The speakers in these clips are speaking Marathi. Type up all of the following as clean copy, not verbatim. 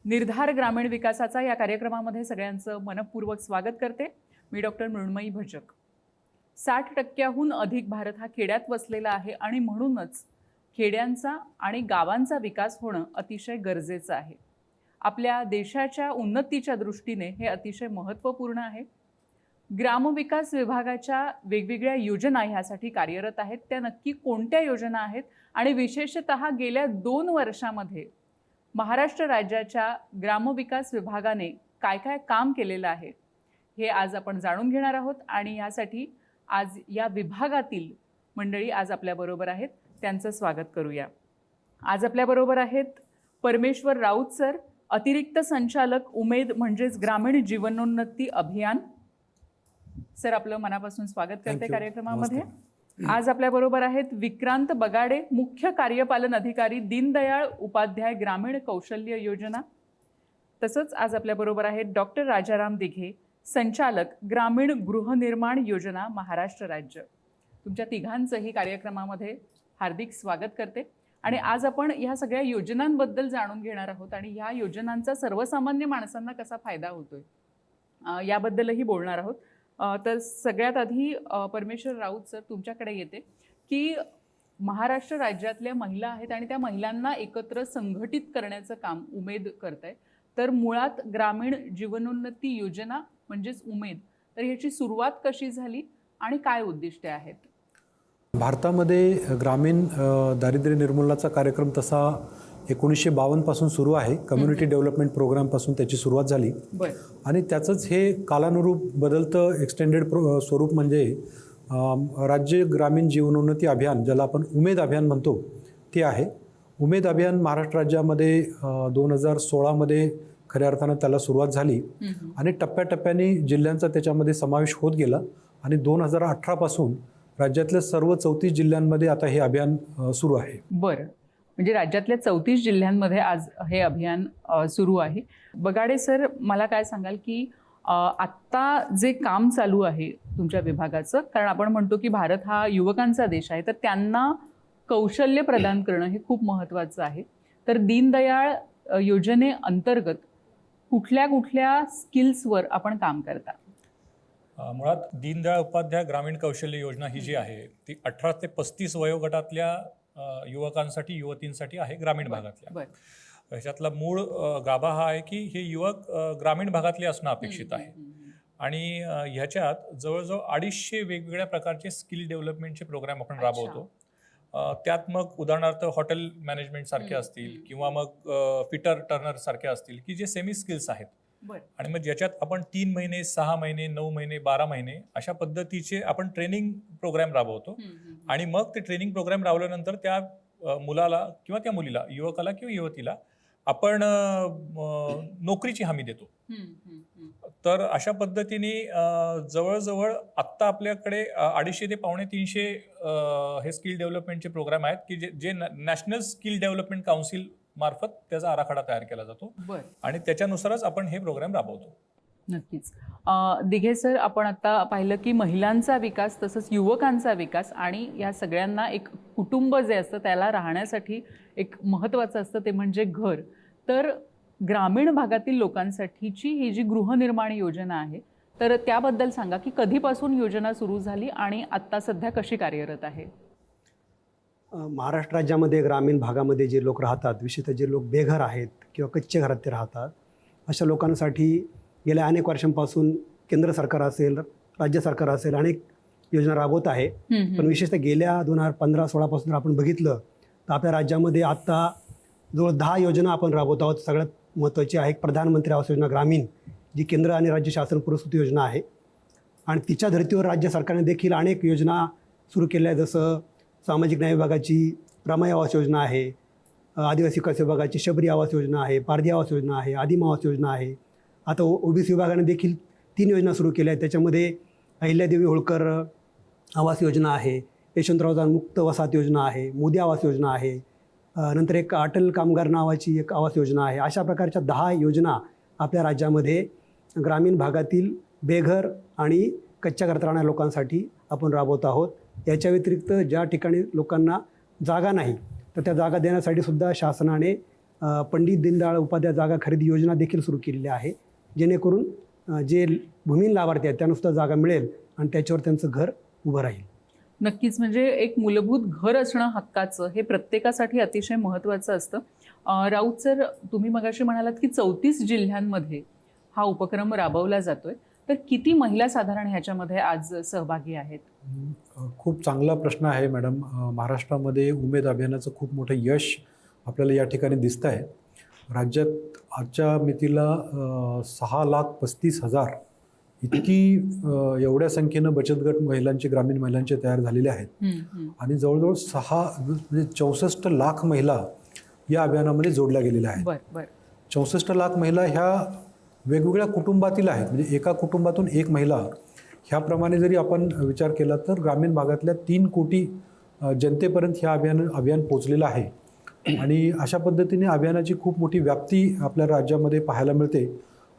निर्धार ग्रामीण विकासाचा या कार्यक्रमामध्ये सगळ्यांचं मनपूर्वक स्वागत करते. मी डॉक्टर मृण्मयी भजक. 60% अधिक भारत हा खेड्यात वसलेला आहे आणि म्हणूनच खेड्यांचा आणि गावांचा विकास होणं अतिशय गरजेचं आहे. आपल्या देशाच्या उन्नतीच्या दृष्टीने हे अतिशय महत्त्वपूर्ण आहे. ग्रामविकास विभागाच्या वेगवेगळ्या योजना ह्यासाठी कार्यरत आहेत. त्या नक्की कोणत्या योजना आहेत आणि विशेषतः गेल्या 2 वर्षामध्ये महाराष्ट्र राज्याच्या ग्रामविकास विभागाने काय काय काम केलेलं आहे हे आज आपण जाणून घेणार आहोत. आणि यासाठी आज या विभागातील मंडळी आज आपल्याबरोबर आहेत. त्यांचं स्वागत करूया. आज आपल्याबरोबर आहेत परमेश्वर राऊत सर, अतिरिक्त संचालक उमेद म्हणजेच ग्रामीण जीवनोन्नती अभियान. सर, आपलं मनापासून स्वागत करते कार्यक्रमामध्ये. आज आपल्याबरोबर आहेत विक्रांत बगाडे, मुख्य कार्यपालन अधिकारी, दीनदयाळ उपाध्याय ग्रामीण कौशल्य योजना. तसंच आज आपल्याबरोबर आहेत डॉक्टर राजाराम दिघे, संचालक ग्रामीण गृहनिर्माण योजना महाराष्ट्र राज्य. तुमच्या तिघांचंही कार्यक्रमामध्ये हार्दिक स्वागत करते. आणि आज आपण ह्या सगळ्या योजनांबद्दल जाणून घेणार आहोत आणि ह्या योजनांचा सर्वसामान्य माणसांना कसा फायदा होतोय याबद्दलही बोलणार आहोत. तर सगळ्यात आधी परमेश्वर राऊत सर, तुमच्याकडे येते की महाराष्ट्र राज्यातल्या महिला आहेत आणि त्या महिलांना एकत्र संघटित करण्याचं काम उमेद करत आहे. तर मुळात ग्रामीण जीवनोन्नती योजना म्हणजेच उमेद, तर ह्याची सुरुवात कशी झाली आणि काय उद्दिष्टे आहेत? भारतामध्ये ग्रामीण दारिद्र्य निर्मूलनाचा कार्यक्रम तसा 1952 पासून सुरू आहे. कम्युनिटी डेव्हलपमेंट प्रोग्रामपासून त्याची सुरुवात झाली आणि त्याचंच हे कालानुरूप बदलतं एक्सटेंडेड स्वरूप म्हणजे राज्य ग्रामीण जीवनोन्नती अभियान, ज्याला आपण उमेद अभियान म्हणतो, ते आहे. उमेद अभियान महाराष्ट्र राज्यामध्ये 2016मध्ये खऱ्या अर्थानं त्याला सुरुवात झाली आणि टप्प्याटप्प्याने जिल्ह्यांचा त्याच्यामध्ये समावेश होत गेला आणि 2018 पासून राज्यातल्या सर्व 34 जिल्ह्यांमध्ये आता हे अभियान सुरू आहे. बरं, म्हणजे राज्यातल्या 34 जिल्ह्यांमध्ये आज हे अभियान सुरू आहे. बगाडे सर, मला काय सांगाल की आत्ता जे काम चालू आहे तुमच्या विभागाचं, कारण आपण म्हणतो की भारत हा युवकांचा देश आहे, तर त्यांना कौशल्य प्रदान करणं हे खूप महत्त्वाचं आहे. तर दीनदयाळ योजनेअंतर्गत कुठल्या कुठल्या स्किल्सवर आपण काम करता? मुळात दीनदयाळ उपाध्याय ग्रामीण कौशल्य योजना ही जी आहे ती 18 ते 35 वयोगटातल्या युवकांसाठी, युवतींसाठी आहे ग्रामीण भागातल्या. ह्याच्यातला मूळ गाभा हा आहे की हे युवक ग्रामीण भागातले असणं अपेक्षित आहे. आणि ह्याच्यात जवळजवळ 250 वेगवेगळ्या प्रकारचे स्किल डेव्हलपमेंटचे प्रोग्राम आपण राबवतो. त्यात मग उदाहरणार्थ हॉटेल मॅनेजमेंट सारखे असतील किंवा मग फिटर टर्नर सारखे असतील की जे सेमी स्किल्स आहेत. आणि मग ज्याच्यात आपण 3 महिने, 6 महिने, 9 महिने, 12 महिने अशा पद्धतीचे आपण ट्रेनिंग प्रोग्राम राबवतो. आणि मग ते ट्रेनिंग प्रोग्राम राबवल्यानंतर त्या मुलाला किंवा त्या मुलीला, युवकाला किंवा युवतीला आपण नोकरीची हमी देतो. तर अशा पद्धतीने जवळजवळ आत्ता आपल्याकडे 250 ते 250 हे स्किल डेव्हलपमेंटचे प्रोग्राम आहेत की जे नॅशनल स्किल डेव्हलपमेंट काउन्सिल मार्फत त्याचा आराखडा तयार केला जातो आणि त्याच्यानुसारच आपण हे प्रोग्राम राबवतो. नक्कीच. दिघे सर, आपण आता पाहिलं की महिलांचा विकास तसंच युवकांचा विकास आणि या सगळ्यांना एक कुटुंब जे असतं त्याला राहण्यासाठी एक महत्त्वाचं असतं ते म्हणजे घर. तर ग्रामीण भागातील लोकांसाठीची ही जी गृहनिर्माण योजना आहे, तर त्याबद्दल सांगा की कधीपासून योजना सुरू झाली आणि आत्ता सध्या कशी कार्यरत आहे? महाराष्ट्र राज्यामध्ये ग्रामीण भागामध्ये जे लोक राहतात, विशेषतः जे लोक बेघर आहेत किंवा कच्चे घरात ते राहतात, अशा लोकांसाठी गेल्या अनेक वर्षांपासून केंद्र सरकार असेल, राज्य सरकार असेल, अनेक योजना राबवत आहे. पण विशेषतः गेल्या 2015-16 पासून आपण बघितलं तर आपल्या राज्यामध्ये आत्ता जवळ 10 योजना आपण राबवत आहोत. सगळ्यात महत्त्वाची आहे प्रधानमंत्री आवास योजना ग्रामीण, जी केंद्र आणि राज्य शासन पुरस्कृत योजना आहे. आणि तिच्या धर्तीवर राज्य सरकारने देखील अनेक योजना सुरू केल्या आहेत. जसं सामाजिक न्याय विभागाची रमाई आवास योजना आहे, आदिवासी विकास विभागाची शबरी आवास योजना आहे, पारधी आवास योजना आहे, आदिम आवास योजना आहे. आता ओबीसी विभागाने देखील 3 योजना सुरू केल्या आहेत. त्याच्यामध्ये अहिल्यादेवी होळकर आवास योजना आहे, यशवंतराव मुक्त वसाहत योजना आहे, मोदी आवास योजना आहे, नंतर एक अटल कामगार नावाची एक आवास योजना आहे. अशा प्रकारच्या 10 योजना आपल्या राज्यामध्ये ग्रामीण भागातील बेघर आणि कच्च्या घरात राहणाऱ्या लोकांसाठी आपण राबवत आहोत. याच्या व्यतिरिक्त ज्या ठिकाणी लोकांना जागा नाही तर त्या जागा देण्यासाठी सुद्धा शासनाने पंडित दीनदयाळ उपाध्याय जागा खरेदी योजना देखील सुरू केलेली आहे, जेणेकरून जे भूमिहीन लाभार्थी आहेत त्यांना सुद्धा जागा मिळेल आणि त्याच्यावर त्यांचं घर उभं राहील. नक्कीच, म्हणजे एक मूलभूत घर असणं हक्काचं हे प्रत्येकासाठी अतिशय महत्त्वाचं असतं. राऊत सर, तुम्ही मगाशी म्हणालात की 34 जिल्ह्यांमध्ये हा उपक्रम राबवला जातोय, तर किती महिला साधारण ह्याच्यामध्ये आज सहभागी आहेत? खूप चांगला प्रश्न आहे मॅडम. महाराष्ट्रामध्ये उमेद अभियानाचं खूप मोठं यश आपल्याला या ठिकाणी दिसतं आहे. राज्यात आजच्या मितीला 6,35,000 इतकी एवढ्या संख्येनं बचत गट महिलांचे, ग्रामीण महिलांचे तयार झालेले आहेत आणि जवळजवळ 64 लाख महिला या अभियानामध्ये जोडल्या गेलेल्या आहेत. 64 लाख महिला ह्या वेगवेगळ्या कुटुंबातील आहेत, म्हणजे एका कुटुंबातून एक महिला. ह्याप्रमाणे जरी आपण विचार केला तर ग्रामीण भागातल्या 3 कोटी जनतेपर्यंत ह्या अभियान पोचलेलं आहे आणि अशा पद्धतीने अभियानाची खूप मोठी व्याप्ती आपल्या राज्यामध्ये पाहायला मिळते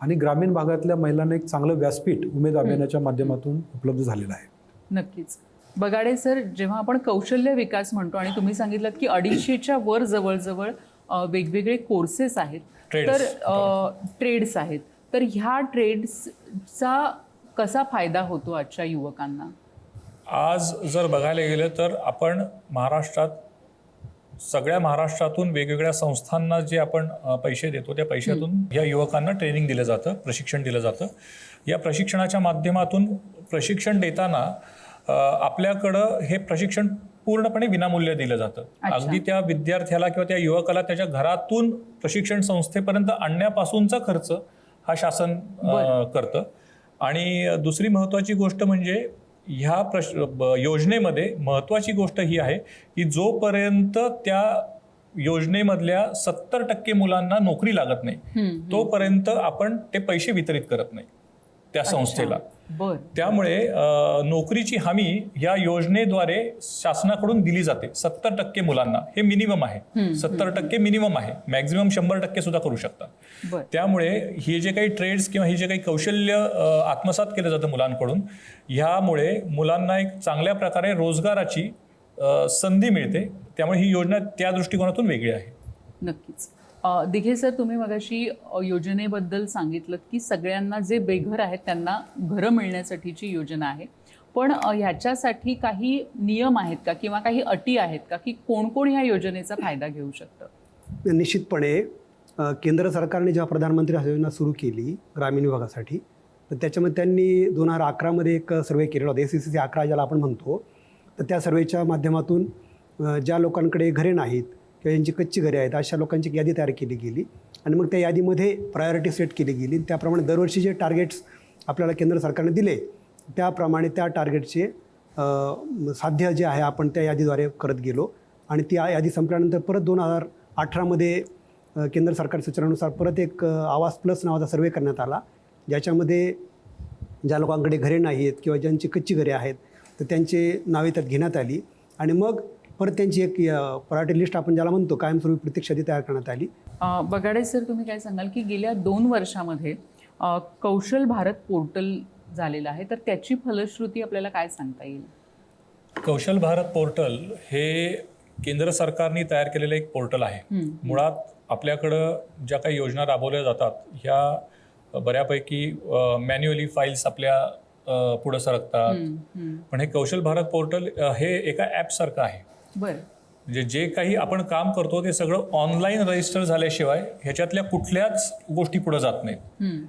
आणि ग्रामीण भागातल्या महिलांना एक चांगलं व्यासपीठ उमेद अभियानाच्या माध्यमातून उपलब्ध झालेलं आहे. नक्कीच. बगाडे सर, जेव्हा आपण कौशल्य विकास म्हणतो आणि तुम्ही सांगितलं की 250च्या वर जवळजवळ वेगवेगळे कोर्सेस आहेत, तर ट्रेड्स आहेत, तर ह्या ट्रेड्सचा कसा फायदा होतो आजच्या युवकांना? आज जर बघायला गेलं तर आपण सगळ्या महाराष्ट्रातून वेगवेगळ्या संस्थांना जे आपण पैसे देतो त्या पैशातून या युवकांना ट्रेनिंग दिलं जातं, प्रशिक्षण दिलं जातं. या प्रशिक्षणाच्या माध्यमातून प्रशिक्षण देताना आपल्याकडं हे प्रशिक्षण पूर्णपणे विनामूल्य दिलं जातं. अगदी त्या विद्यार्थ्याला किंवा त्या युवकाला त्याच्या घरातून प्रशिक्षण संस्थेपर्यंत आणण्यापासूनचा खर्च हा शासन करतं. आणि दुसरी महत्त्वाची गोष्ट म्हणजे ह्या योजनेमध्ये महत्त्वाची गोष्ट ही आहे की जोपर्यंत त्या योजनेमधल्या 70% मुलांना नोकरी लागत नाही तोपर्यंत आपण ते पैसे वितरित करत नाही त्या संस्थेला. त्यामुळे नोकरीची हमी या योजनेद्वारे शासनाकडून दिली जाते 70% मुलांना. हे मिनिमम आहे, 70% मिनिमम आहे, मॅक्झिमम 100% सुद्धा करू शकतात. त्यामुळे हे जे काही ट्रेड्स किंवा हे जे काही कौशल्य आत्मसात केलं जातं मुलांकडून, ह्यामुळे मुलांना एक चांगल्या प्रकारे रोजगाराची संधी मिळते. त्यामुळे ही योजना त्या दृष्टिकोनातून वेगळी आहे. नक्कीच. दिघे सर, तुम्ही मगाशी योजनेबद्दल सांगितलं की सगळ्यांना जे बेघर आहेत त्यांना घरं मिळण्यासाठीची योजना आहे, पण ह्याच्यासाठी काही नियम आहेत का किंवा काही अटी आहेत का की कोण कोण ह्या योजनेचा फायदा घेऊ शकतं? निश्चितपणे केंद्र सरकारने जेव्हा प्रधानमंत्री आवास योजना सुरू केली ग्रामीण विभागासाठी, तर त्याच्यामध्ये त्यांनी 2011मध्ये एक सर्वे केलेला होता, SCC 11 ज्याला आपण म्हणतो. तर त्या सर्वेच्या माध्यमातून ज्या लोकांकडे घरे नाहीत किंवा यांची कच्ची घरे आहेत अशा लोकांची यादी तयार केली गेली आणि मग त्या यादीमध्ये प्रायोरिटी सेट केली गेली. त्याप्रमाणे दरवर्षी जे टार्गेट्स आपल्याला केंद्र सरकारने दिले त्याप्रमाणे त्या टार्गेटचे साध्य जे आहे आपण त्या यादीद्वारे करत गेलो आणि ती यादी संपल्यानंतर परत 2018मध्ये केंद्र सरकार सूचनानुसार परत एक आवास प्लस नावाचा सर्वे करण्यात आला, ज्याच्यामध्ये ज्या लोकांकडे घरे नाही आहेत किंवा ज्यांची कच्ची घरे आहेत तर त्यांची नावे त्यात घेण्यात आली आणि मग परत त्यांची एक प्रायोरिटी लिस्ट आपण ज्याला म्हणतो कायमस्वरूपी प्रत्यक्ष यादी तयार करण्यात आली. बगाडे सर, तुम्ही काय सांगाल की गेल्या 2 वर्षामध्ये कौशल भारत पोर्टल झालेलं आहे, तर त्याची फलश्रुती आपल्याला काय सांगता येईल? कौशल भारत पोर्टल हे केंद्र सरकारने तयार केलेलं एक पोर्टल आहे. मुळात आपल्याकडं ज्या काही योजना राबवल्या जातात ह्या बऱ्यापैकी मॅन्युअली फाईल्स आपल्या पुढे सरकतात, पण हे कौशल भारत पोर्टल हे एका ॲपसारखं आहे. म्हणजे जे काही आपण काम करतो ते सगळं ऑनलाईन रजिस्टर झाल्याशिवाय ह्याच्यातल्या कुठल्याच गोष्टी पुढे जात नाहीत.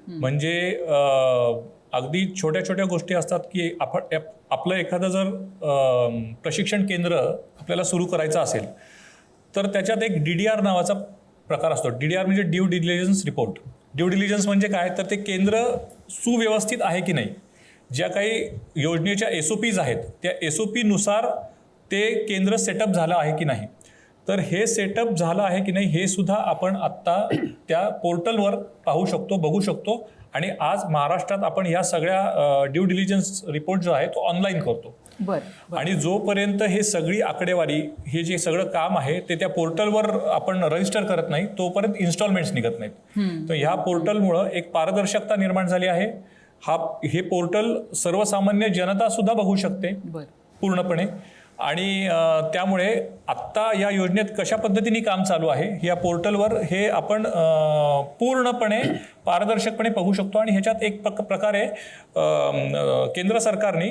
म्हणजे अगदी छोट्या छोट्या गोष्टी असतात की आपलं एखादं जर प्रशिक्षण केंद्र आपल्याला सुरू करायचं असेल तर त्याच्यात एक DDR नावाचा प्रकार असतो. DDR म्हणजे due diligence report. Due diligence म्हणजे काय, तर ते केंद्र सुव्यवस्थित आहे की नाही, ज्या काही योजनेच्या SOPs आहेत त्या SOPनुसार ते केंद्र सेटअप झालं आहे की नाही. तर हे सेटअप झालं आहे की नाही हे सुद्धा आपण आत्ता त्या पोर्टलवर पाहू शकतो, बघू शकतो. आणि आज महाराष्ट्रात आपण ह्या सगळ्या ड्यू डिलिजन्स रिपोर्ट जो आहे तो ऑनलाईन करतो. आणि जोपर्यंत हे सगळी आकडेवारी हे जे सगळं काम आहे ते त्या पोर्टलवर आपण रजिस्टर करत नाही तोपर्यंत इन्स्टॉलमेंट्स निघत नाहीत. तर ह्या पोर्टलमुळं एक पारदर्शकता निर्माण झाली आहे. हे पोर्टल सर्वसामान्य जनता सुद्धा बघू शकते पूर्णपणे. आणि त्यामुळे आत्ता या योजनेत कशा पद्धतीने काम चालू आहे या पोर्टलवर हे आपण पूर्णपणे पारदर्शकपणे बघू शकतो. आणि ह्याच्यात एक प्रकारे केंद्र सरकारने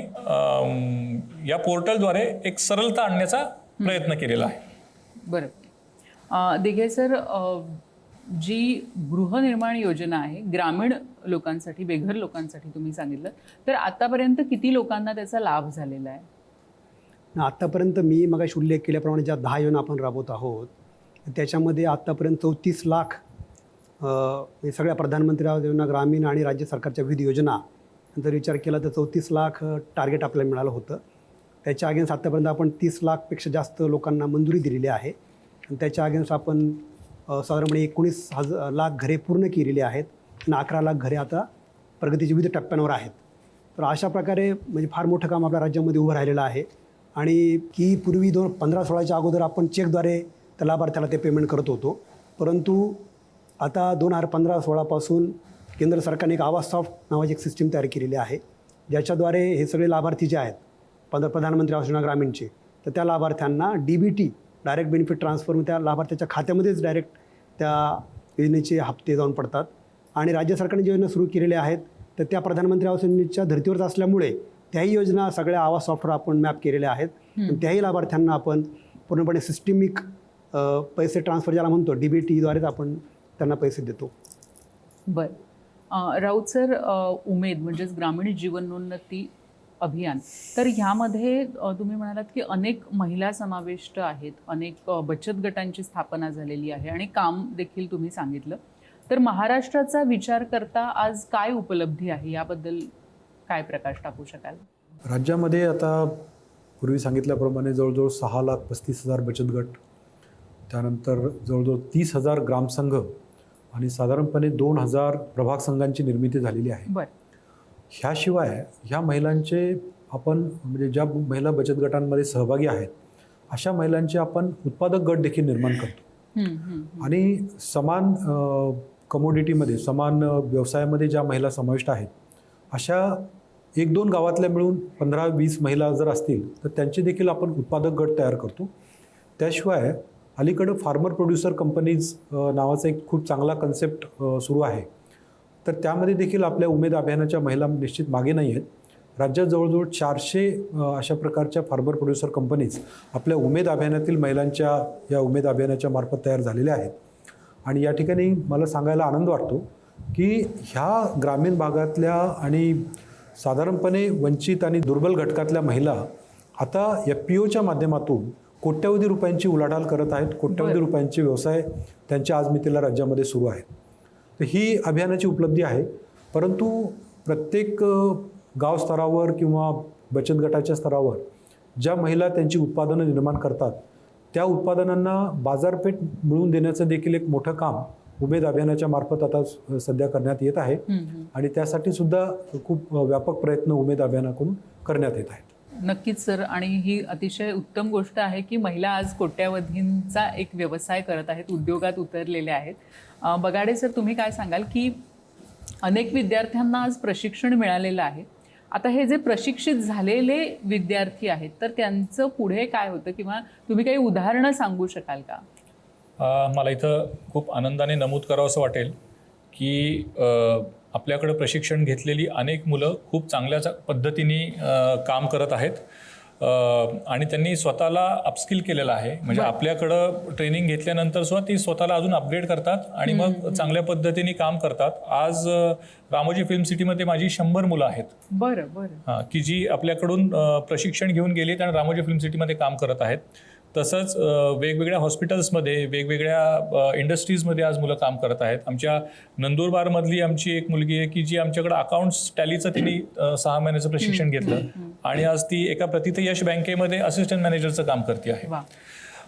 या पोर्टलद्वारे एक सरलता आणण्याचा प्रयत्न केलेला आहे. बरं. दिघे सर, जी गृहनिर्माण योजना आहे ग्रामीण लोकांसाठी, बेघर लोकांसाठी तुम्ही सांगितलं, तर आतापर्यंत किती लोकांना त्याचा लाभ झालेला आहे? आत्तापर्यंत मी मगाशी उल्लेख केल्याप्रमाणे ज्या 10 योजना आपण राबवत आहोत त्याच्यामध्ये आत्तापर्यंत 34 लाख हे सगळ्या प्रधानमंत्री आवास योजना, ग्रामीण आणि राज्य सरकारच्या विविध योजना जर विचार केला तर 34 लाख टार्गेट आपल्याला मिळालं होतं. त्याच्या अगेन्स्ट आत्तापर्यंत आपण 30 लाखपेक्षा जास्त लोकांना मंजुरी दिलेली आहे. आणि त्याच्या अगेन्स्ट आपण साधारणपणे 19 लाख घरे पूर्ण केलेली आहेत आणि 11 लाख घरे आता प्रगतीच्या विविध टप्प्यांवर आहेत. तर अशा प्रकारे म्हणजे फार मोठं काम आपल्या राज्यामध्ये उभं राहिलेलं आहे. आणि की पूर्वी 2015-16च्या अगोदर आपण चेकद्वारे त्या लाभार्थ्याला ते पेमेंट करत होतो, परंतु आता 2015-16पासून केंद्र सरकारने एक आवास सॉफ्ट नावाची एक सिस्टीम तयार केलेली आहे, ज्याच्याद्वारे हे सगळे लाभार्थी जे आहेत प्रधानमंत्री आवास योजना ग्रामीणचे, तर त्या लाभार्थ्यांना DBT डायरेक्ट बेनिफिट ट्रान्सफर त्या लाभार्थ्याच्या खात्यामध्येच डायरेक्ट त्या योजनेचे हप्ते जाऊन पडतात. आणि राज्य सरकारने ज्या योजना सुरू केलेल्या आहेत तर त्या प्रधानमंत्री आवास योजनेच्या धर्तीवरच असल्यामुळे त्याही योजना सगळ्या आवास सॉफ्टवेअर आपण मॅप केलेल्या आहेत. त्याही लाभार्थ्यांना आपण पूर्णपणे सिस्टमिक पैसे ट्रान्सफर ज्याला म्हणतो DBTद्वारेच आपण त्यांना पैसे देतो. बरं. राऊत सर, उमेद म्हणजेच ग्रामीण जीवनोन्नती अभियान, तर ह्यामध्ये तुम्ही म्हणालात की अनेक महिला समाविष्ट आहेत, अनेक बचत गटांची स्थापना झालेली आहे आणि काम देखील तुम्ही सांगितलं. तर महाराष्ट्राचा विचार करता आज काय उपलब्धी आहे याबद्दल काय प्रकाश टाकू शकाल? राज्यामध्ये आता पूर्वी सांगितल्याप्रमाणे जवळजवळ 6,35,000 बचत गट, त्यानंतर जवळजवळ 30,000 ग्रामसंघ आणि साधारणपणे 2,000 प्रभाग संघांची निर्मिती झालेली आहे. बरं. ह्याशिवाय ह्या महिलांचे आपण म्हणजे ज्या महिला बचत गटांमध्ये सहभागी आहेत अशा महिलांचे आपण उत्पादक गट देखील निर्माण करतो. आणि समान कमोडिटीमध्ये, समान व्यवसायामध्ये ज्या महिला समाविष्ट आहेत अशा 1-2 गावातल्या मिळून 15-20 महिला जर असतील तर त्यांचे देखील आपण उत्पादक गट तयार करतो. त्याशिवाय अलीकडं फार्मर प्रोड्युसर कंपनीज नावाचा एक खूप चांगला कन्सेप्ट सुरू आहे. तर त्यामध्ये देखील आपल्या उमेद अभियानाच्या महिला निश्चित मागे नाही आहेत. राज्यात जवळजवळ 400 अशा प्रकारच्या फार्मर प्रोड्युसर कंपनीज आपल्या उमेद अभियानातील महिलांच्या या उमेद अभियानाच्या मार्फत तयार झालेल्या आहेत. आणि या ठिकाणी मला सांगायला आनंद वाटतो की ह्या ग्रामीण भागातल्या आणि साधारणपणे वंचित आणि दुर्बल घटकातल्या महिला आता FPOच्या माध्यमातून कोट्यवधी रुपयांची उलाढाल करत आहेत. कोट्यवधी रुपयांचे व्यवसाय त्यांच्या आजमितीला राज्यामध्ये सुरू आहेत. तर ही अभियानाची उपलब्धी आहे. परंतु प्रत्येक गाव स्तरावर किंवा बचत गटाच्या स्तरावर ज्या महिला त्यांची उत्पादनं निर्माण करतात त्या उत्पादनांना बाजारपेठ मिळवून देण्याचं देखील एक मोठं काम उमेद अभियानाच्या मार्फत आता सध्या करण्यात येत आहे. आणि त्यासाठी सुद्धा खूप व्यापक प्रयत्न उमेद अभियानाकडून करण्यात येत आहेत. नक्कीच सर, आणि ही अतिशय उत्तम गोष्ट आहे की महिला आज कोट्यावधींचा एक व्यवसाय करत आहेत, उद्योगात उतरलेल्या आहेत. बगाडे सर, तुम्ही काय सांगाल की अनेक विद्यार्थ्यांना आज प्रशिक्षण मिळालेलं आहे. आता हे जे प्रशिक्षित झालेले विद्यार्थी आहेत तर त्यांचं पुढे काय होतं, किंवा तुम्ही काही उदाहरणं सांगू शकाल का? मला इथं खूप आनंदाने नमूद करावं असं वाटेल की आपल्याकडं प्रशिक्षण घेतलेली अनेक मुलं खूप चांगल्या पद्धतीने काम करत आहेत आणि त्यांनी स्वतःला अपस्किल केलेलं आहे. म्हणजे आपल्याकडं ट्रेनिंग घेतल्यानंतर सुद्धा ती स्वतःला अजून अपग्रेड करतात आणि मग चांगल्या पद्धतीने काम करतात. आज रामोजी फिल्म सिटीमध्ये माझी 100 मुलं आहेत. बरं बरं. हां, की जी आपल्याकडून प्रशिक्षण घेऊन गेलीत आणि रामोजी फिल्म सिटीमध्ये काम करत आहेत. तसंच वेगवेगळ्या हॉस्पिटल्समध्ये, वेगवेगळ्या इंडस्ट्रीजमध्ये आज मुलं काम करत आहेत. आमच्या नंदुरबारमधली आमची एक मुलगी आहे की जी आमच्याकडं अकाउंट्स टॅलीचं तिने 6 महिन्याचं प्रशिक्षण घेतलं आणि आज ती एका प्रथित यश बँकेमध्ये असिस्टंट मॅनेजरचं काम करते आहे.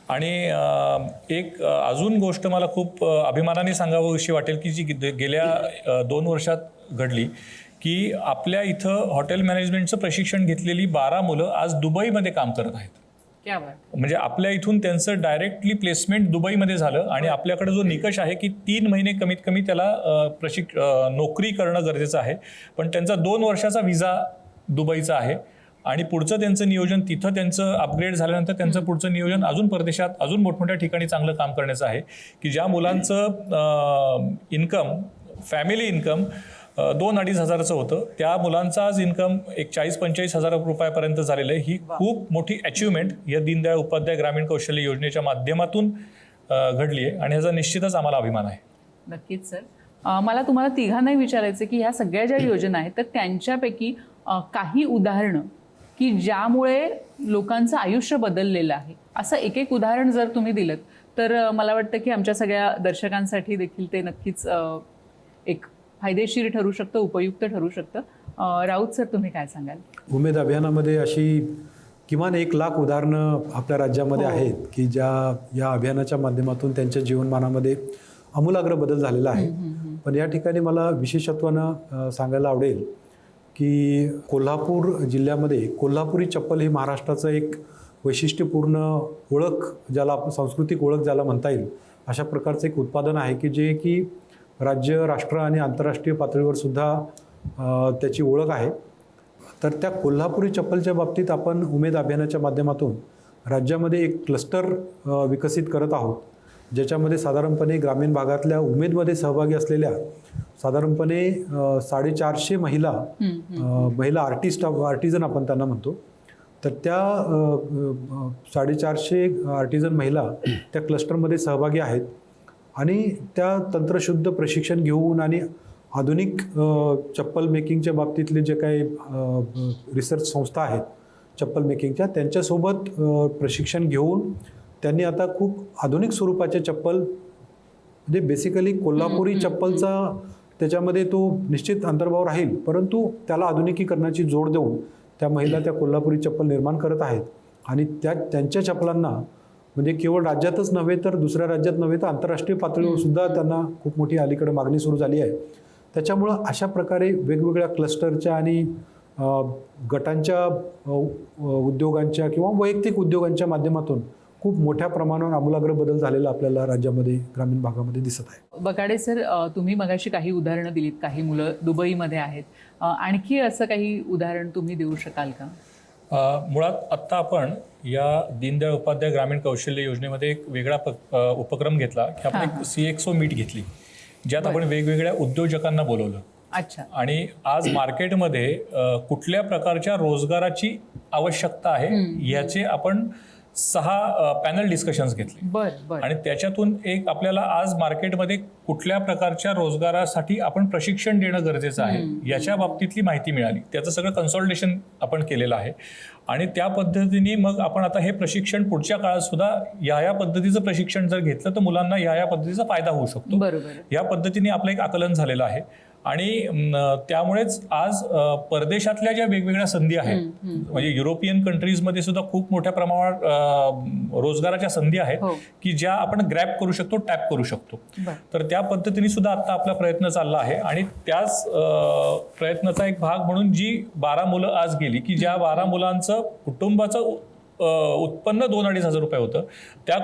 आणि एक अजून गोष्ट मला खूप अभिमानाने सांगावीशी वाटेल की जी गेल्या 2 वर्षात घडली की आपल्या इथं हॉटेल मॅनेजमेंटचं प्रशिक्षण घेतलेली 12 मुलं आज दुबईमध्ये काम करत आहेत. म्हणजे आपल्या इथून त्यांचं डायरेक्टली प्लेसमेंट दुबईमध्ये झालं आणि आपल्याकडे जो निकष आहे की 3 महिने कमीत कमी त्याला नोकरी करणं गरजेचं आहे, पण त्यांचा 2 वर्षाचा व्हिसा दुबईचा आहे आणि पुढचं त्यांचं नियोजन तिथं त्यांचं अपग्रेड झाल्यानंतर त्यांचं पुढचं नियोजन अजून परदेशात अजून मोठमोठ्या ठिकाणी चांगलं काम करण्याचं आहे की ज्या मुलांचं इन्कम फॅमिली इन्कम 2-2.5 हजाराचं होतं त्या मुलांचा आज इन्कम एक 40-45 हजार रुपयापर्यंत झालेलं आहे. ही खूप मोठी अचिव्हमेंट या दीनदयाळ उपाध्याय ग्रामीण कौशल्य योजनेच्या माध्यमातून घडली आहे आणि ह्याचा निश्चितच आम्हाला अभिमान आहे. नक्कीच सर. मला तुम्हाला तिघांनाही विचारायचं की ह्या सगळ्या ज्या योजना आहेत तर त्यांच्यापैकी काही उदाहरणं की ज्यामुळे लोकांचं आयुष्य बदललेलं आहे असं एक उदाहरण जर तुम्ही दिलं तर मला वाटतं की आमच्या सगळ्या दर्शकांसाठी देखील ते नक्कीच एक फायदेशीर ठरू शकतं, उपयुक्त ठरू शकतं. राऊत सर, तुम्ही काय सांगाल? उमेद अभियानामध्ये अशी किमान 1 लाख उदाहरणं आपल्या राज्यामध्ये आहेत की या अभियानाच्या माध्यमातून त्यांच्या जीवनमानामध्ये आमूलाग्र बदल झालेला आहे. पण या ठिकाणी मला विशेषत्वानं सांगायला आवडेल की कोल्हापूर जिल्ह्यामध्ये कोल्हापुरी चप्पल ही महाराष्ट्राचं एक वैशिष्ट्यपूर्ण ओळख, ज्याला सांस्कृतिक ओळख ज्याला म्हणता येईल, अशा प्रकारचं एक उत्पादन आहे की जे की राज्य, राष्ट्र आणि आंतरराष्ट्रीय पातळीवर सुद्धा त्याची ओळख आहे. तर त्या कोल्हापुरी चप्पलच्या बाबतीत आपण उमेद अभियानाच्या माध्यमातून राज्यामध्ये एक क्लस्टर विकसित करत आहोत, ज्याच्यामध्ये साधारणपणे ग्रामीण भागातल्या उमेदमध्ये सहभागी असलेल्या साधारणपणे 450 महिला आर्टिझन आपण त्यांना म्हणतो. तर त्या 450 आर्टिझन महिला त्या क्लस्टरमध्ये सहभागी आहेत आणि त्या तंत्रशुद्ध प्रशिक्षण घेऊन आणि आधुनिक चप्पल मेकिंगच्या बाबतीतले जे काही रिसर्च संस्था आहेत चप्पल मेकिंगच्या, त्यांच्यासोबत प्रशिक्षण घेऊन त्यांनी आता खूप आधुनिक स्वरूपाचे चप्पल, म्हणजे बेसिकली कोल्हापुरी चप्पलचा त्याच्यामध्ये तो निश्चित अंतर्भाव राहील, परंतु त्याला आधुनिकीकरणाची जोड देऊन त्या महिला त्या कोल्हापुरी चप्पल निर्माण करत आहेत आणि त्यांच्या चप्पलांना म्हणजे केवळ राज्यातच नव्हे तर दुसऱ्या राज्यात नव्हे तर आंतरराष्ट्रीय पातळीवर सुद्धा त्यांना खूप मोठी अलीकडे मागणी सुरू झाली आहे. त्याच्यामुळं अशा प्रकारे वेगवेगळ्या क्लस्टरच्या आणि गटांच्या उद्योगांच्या किंवा वैयक्तिक उद्योगांच्या माध्यमातून खूप मोठ्या प्रमाणावर आमूलाग्र बदल झालेला आपल्याला राज्यामध्ये, ग्रामीण भागामध्ये दिसत आहे. बगाडे सर, तुम्ही मगाशी काही उदाहरणं दिलीत, काही मुलं दुबईमध्ये आहेत, आणखी असं काही उदाहरण तुम्ही देऊ शकाल का? मुळात आत्ता आपण या दीनदयाळ उपाध्याय ग्रामीण कौशल्य योजनेमध्ये एक वेगळा उपक्रम घेतला की आपण एक CXO मीट घेतली, ज्यात आपण वेगवेगळ्या उद्योजकांना बोलवलं. अच्छा. आणि आज मार्केटमध्ये कुठल्या प्रकारच्या रोजगाराची आवश्यकता आहे याचे आपण 6 पॅनल डिस्कशन्स घेतले आणि त्याच्यातून एक आपल्याला आज मार्केटमध्ये कुठल्या प्रकारच्या रोजगारासाठी आपण प्रशिक्षण देणं गरजेचं आहे याच्या बाबतीतली माहिती मिळाली. त्याचं सगळं कन्सॉल्टेशन आपण केलेलं आहे आणि त्या पद्धतीने मग आपण आता हे प्रशिक्षण पुढच्या काळात सुद्धा या पद्धतीचं प्रशिक्षण जर घेतलं तर मुलांना या पद्धतीचा फायदा होऊ शकतो. या पद्धतीने आपलं एक आकलन झालेलं आहे आणि त्यामुळेच आज परदेशातल्या ज्या वेगवेगळ्या संधी आहेत, म्हणजे युरोपियन कंट्रीजमध्ये सुद्धा खूप मोठ्या प्रमाणावर रोजगाराच्या संधी आहेत की ज्या आपण ग्रॅब करू शकतो, टॅप करू शकतो. तर त्या पद्धतीने सुद्धा आता आपला प्रयत्न चालला आहे आणि त्याच प्रयत्नाचा एक भाग म्हणून जी 12 मुलं आज गेली की ज्या 12 मुलांचं कुटुंबाचं उत्पन्न 2-2.5 हजार रुपये होतं, त्या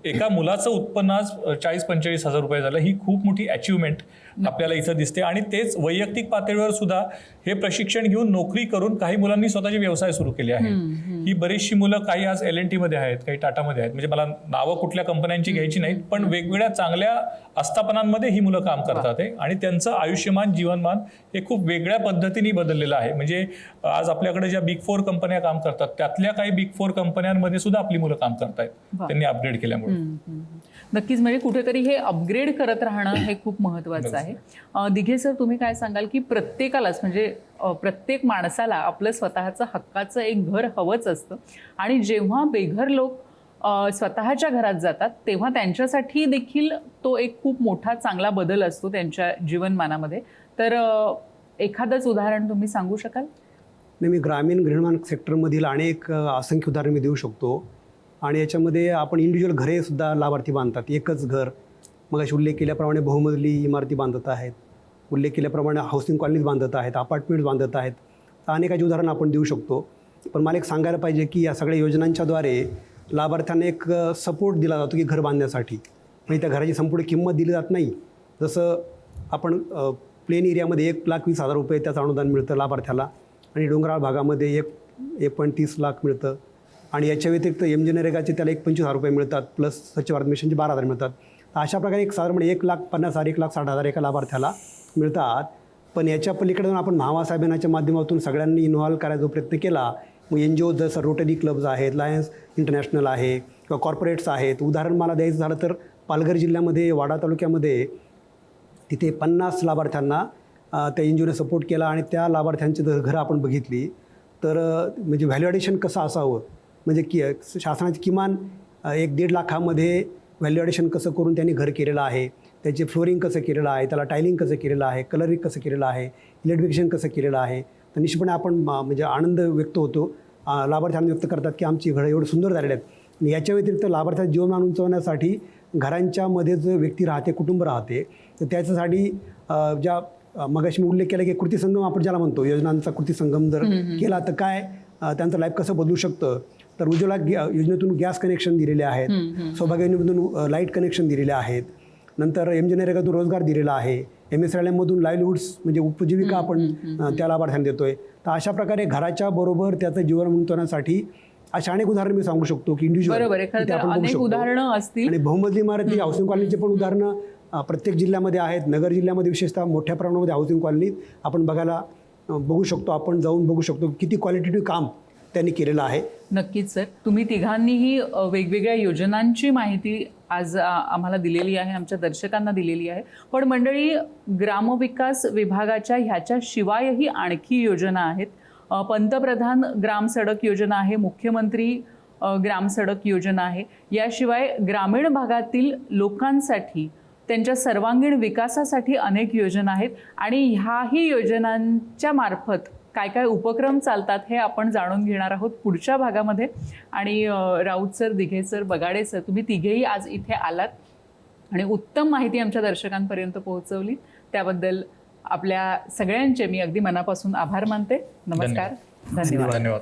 एका मुलाचं उत्पन्न आज 40-45 हजार रुपये झालं. ही खूप मोठी अचिव्हमेंट आपल्याला इथं दिसते आणि तेच वैयक्तिक पातळीवर सुद्धा हे प्रशिक्षण घेऊन नोकरी करून काही मुलांनी स्वतःचे व्यवसाय सुरू केले आहेत. ही बरीचशी मुलं काही आज LNT मध्ये आहेत, काही टाटामध्ये आहेत, म्हणजे मला नावं कुठल्या कंपन्यांची घ्यायची नाहीत, पण वेगवेगळ्या चांगल्या आस्थापनांमध्ये ही मुलं काम करतात आणि त्यांचं आयुष्यमान, जीवनमान हे खूप वेगळ्या पद्धतीने बदललेलं आहे. म्हणजे आज आपल्याकडे ज्या बिग 4 कंपन्या काम करतात त्यातल्या काही बिग 4 कंपन्यांमध्ये सुद्धा आपली मुलं काम करतायत त्यांनी अपग्रेड केल्यामुळे. नक्कीच, म्हणजे कुठेतरी हे अपग्रेड करत राहणं हे खूप महत्त्वाचं आहे. दिघे सर, तुम्ही काय सांगाल की प्रत्येकालाच म्हणजे प्रत्येक माणसाला आपलं स्वतःचं हक्काचं एक घर हवंच असतं आणि जेव्हा बेघर लोक स्वतःच्या घरात जातात तेव्हा त्यांच्यासाठी देखील तो एक खूप मोठा चांगला बदल असतो त्यांच्या जीवनमानामध्ये. तर एखादंच उदाहरण तुम्ही सांगू शकाल? नाही, मी ग्रामीण गृहनिर्माण सेक्टरमधील अनेक असंख्य उदाहरण मी देऊ शकतो आणि याच्यामध्ये आपण इंडिव्हिज्युअल घरे सुद्धा लाभार्थी बांधतात. एकच घर, मग अशी उल्लेख केल्याप्रमाणे बहुमजली इमारती बांधत आहेत, उल्लेख केल्याप्रमाणे हाऊसिंग कॉलनीज बांधत आहेत, अपार्टमेंट्स बांधत आहेत. अनेकाची उदाहरणं आपण देऊ शकतो. पण मला एक सांगायला पाहिजे की या सगळ्या योजनांच्याद्वारे लाभार्थ्यांना एक सपोर्ट दिला जातो की घर बांधण्यासाठी, म्हणजे त्या घराची संपूर्ण किंमत दिली जात नाही. जसं आपण प्लेन एरियामध्ये 1,20,000 रुपये त्याचं अनुदान मिळतं लाभार्थ्याला आणि डोंगराळ भागामध्ये 30 लाख मिळतं आणि याच्या व्यतिरिक्त MGNREGAचे त्याला 25,000 रुपये मिळतात, प्लस स्वच्छ भारत मिशनचे 12,000 मिळतात. तर अशा प्रकारे एक साधारण 1,50,000 1,60,000 एका लाभार्थ्याला मिळतात. पण याच्या पलीकडे जाऊन आपण महात्मा अभियानाच्या माध्यमातून सगळ्यांनी इन्व्हॉल्व करायचा प्रयत्न केला. मग NGO जसं रोटरी क्लब्स आहेत, लायन्स इंटरनॅशनल आहे किंवा कॉर्पोरेट्स आहेत. उदाहरण मला द्यायचं झालं तर पालघर जिल्ह्यामध्ये वाडा तालुक्यामध्ये तिथे 50 लाभार्थ्यांना त्या NGOने सपोर्ट केला आणि त्या लाभार्थ्यांची जर घरं आपण बघितली तर म्हणजे व्हॅल्यू ॲडिशन कसं असावं, म्हणजे शासनाची किमान 1-1.5 लाखामध्ये व्हॅल्यू ॲडिशन कसं करून त्यांनी घर केलेलं आहे, त्याचे फ्लोरिंग कसं केलेलं आहे, त्याला टायलिंग कसं केलेलं आहे, कलरिंग कसं केलेलं आहे, इलेक्ट्रिफिकेशन कसं केलेलं आहे. तर निश्चितपणे आपण म्हणजे आनंद व्यक्त होतो, लाभार्थ्यांना व्यक्त करतात की आमची घरं एवढं सुंदर झालेली आहेत. आणि याच्या व्यतिरिक्त लाभार्थ्याचं जीवनमान उंचवण्यासाठी घरांच्यामध्ये जो व्यक्ती राहते, कुटुंब राहते, तर त्याच्यासाठी ज्या मगाशी मी उल्लेख केला की कृती संगम आपण ज्याला म्हणतो, योजनांचा कृती संगम जर केला तर काय त्यांचं लाईफ कसं बदलू शकतं. तर उज्ज्वला योजनेतून गॅस कनेक्शन दिलेले आहेत, सौभाग्य योजनेतून लाईट कनेक्शन दिलेले आहेत, नंतर MGNREGAतून रोजगार दिलेला आहे, MSRLMमधून लाईव्हलीहूड्स म्हणजे उपजीविका आपण त्या लाभार्थ्यांना देतोय. तर अशा प्रकारे घराच्या बरोबर त्याचं जीवन उंचवण्यासाठी अशा अनेक उदाहरणं मी सांगू शकतो की इंडिव्हिज्युअल उदाहरणं असतील. आणि बहुमजली इमारती हाऊसिंग कॉलनीचे पण उदाहरणं प्रत्येक जिल्ह्यामध्ये आहेत. नगर जिल्ह्यामध्ये विशेषतः मोठ्या प्रमाणामध्ये हाऊसिंग कॉलनीत आपण बघू शकतो, आपण जाऊन बघू शकतो किती क्वालिटेटिव्ह काम त्यांनी केलेलं आहे. नक्कीच सर, तुम्ही तिघांनीही वेगवेगळ्या योजनांची माहिती आज आम्हाला दिलेली आहे, आमच्या दर्शकांना दिलेली आहे. पण मंडळी, ग्रामविकास विभागाच्या ह्याच्या शिवायही आणखी योजना आहेत. पंतप्रधान ग्राम सडक योजना आहे, मुख्यमंत्री ग्राम सडक योजना आहे. याशिवाय ग्रामीण भागातील लोकांसाठी त्यांच्या सर्वांगीण विकासासाठी अनेक योजना आहेत आणि ह्याही योजनांच्या मार्फत काय काय उपक्रम चालतात हे आपण जाणून घेणार आहोत पुढच्या भागामध्ये. आणि राऊत सर, दिघे सर, बगाडे सर, तुम्ही तिघेही आज इथे आलात आणि उत्तम माहिती आमच्या दर्शकांपर्यंत पोहोचवली. त्याबद्दल आपल्या सगळ्यांचे मी अगदी मनापासून आभार मानते. नमस्कार, धन्यवाद. धन्यवाद.